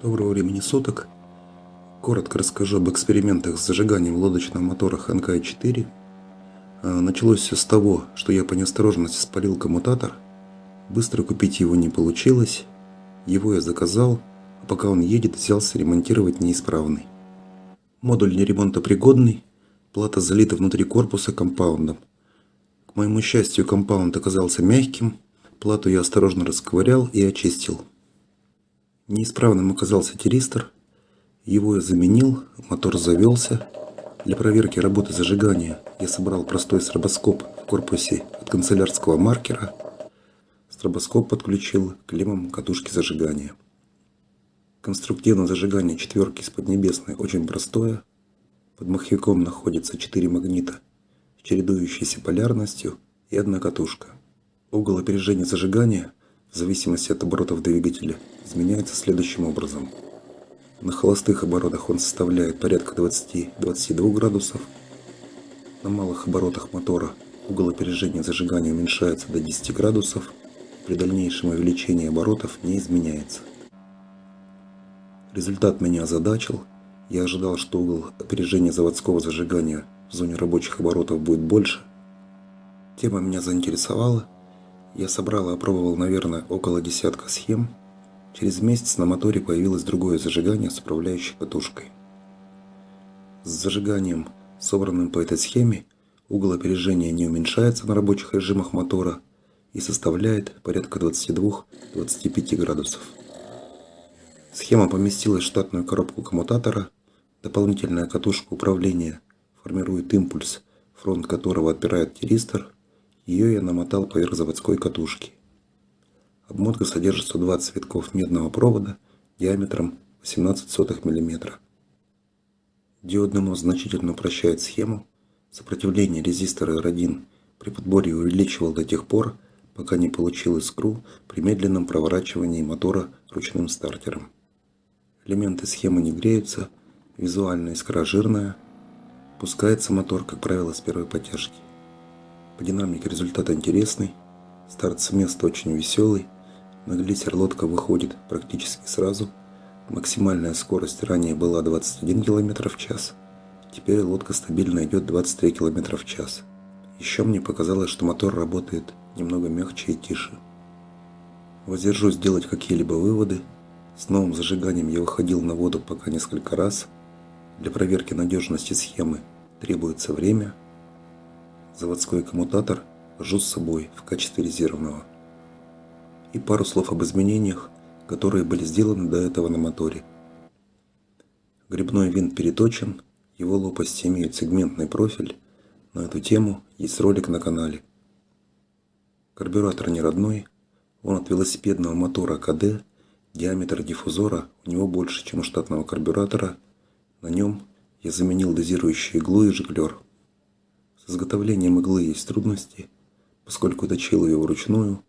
Доброго времени суток. Коротко расскажу об экспериментах с зажиганием лодочного мотора Ханкай-4. Началось все с того, что я по неосторожности спалил коммутатор. Быстро купить его не получилось. Его я заказал, а пока он едет, взялся ремонтировать неисправный. Модуль неремонтопригодный, плата залита внутри корпуса компаундом. К моему счастью, компаунд оказался мягким, плату я осторожно расковырял и очистил. Неисправным оказался тиристор. Его я заменил, мотор завелся. Для проверки работы зажигания я собрал простой стробоскоп в корпусе от канцелярского маркера. Стробоскоп подключил к клеммам катушки зажигания. Конструктивное зажигание четверки из Поднебесной очень простое. Под маховиком находится 4 магнита с чередующейся полярностью и одна катушка. Угол опережения зажигания в зависимости от оборотов двигателя изменяется следующим образом. На холостых оборотах он составляет порядка 20-22 градусов. На малых оборотах мотора угол опережения зажигания уменьшается до 10 градусов. При дальнейшем увеличении оборотов не изменяется. Результат меня озадачил. Я ожидал, что угол опережения заводского зажигания в зоне рабочих оборотов будет больше. Тема меня заинтересовала. Я собрал и опробовал, наверное, около десятка схем. Через месяц на моторе появилось другое зажигание с управляющей катушкой. С зажиганием, собранным по этой схеме, угол опережения не уменьшается на рабочих режимах мотора и составляет порядка 22-25 градусов. Схема поместилась в штатную коробку коммутатора. Дополнительная катушка управления формирует импульс, фронт которого отпирает тиристор. Ее я намотал поверх заводской катушки. Обмотка содержит 120 витков медного провода диаметром 0,18 мм. Диодный мост значительно упрощает схему. Сопротивление резистора R1 при подборе увеличивал до тех пор, пока не получил искру при медленном проворачивании мотора ручным стартером. Элементы схемы не греются, визуально искра жирная. Пускается мотор, как правило, с первой потяжки. По динамике результат интересный. Старт с места очень веселый. На глиссер лодка выходит практически сразу. Максимальная скорость ранее была 21 км в час. Теперь лодка стабильно идет 23 км в час. Еще мне показалось, что мотор работает немного мягче и тише. Воздержусь делать какие-либо выводы. С новым зажиганием я выходил на воду пока несколько раз. Для проверки надежности схемы требуется время. Заводской коммутатор вожу с собой в качестве резервного. И пару слов об изменениях, которые были сделаны до этого на моторе. Гребной винт переточен, его лопасти имеют сегментный профиль. На эту тему есть ролик на канале. Карбюратор не родной, он от велосипедного мотора КД, диаметр диффузора у него больше, чем у штатного карбюратора. На нем я заменил дозирующую иглу и жиглер. С изготовлением иглы есть трудности, поскольку точил ее вручную,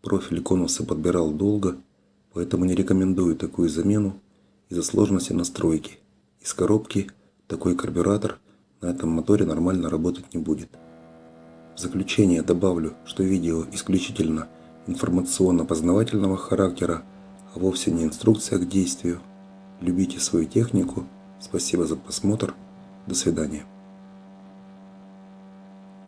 профиль конуса подбирал долго, поэтому не рекомендую такую замену из-за сложности настройки. Из коробки такой карбюратор на этом моторе нормально работать не будет. В заключение добавлю, что видео исключительно информационно-познавательного характера, а вовсе не инструкция к действию. Любите свою технику. Спасибо за просмотр. До свидания.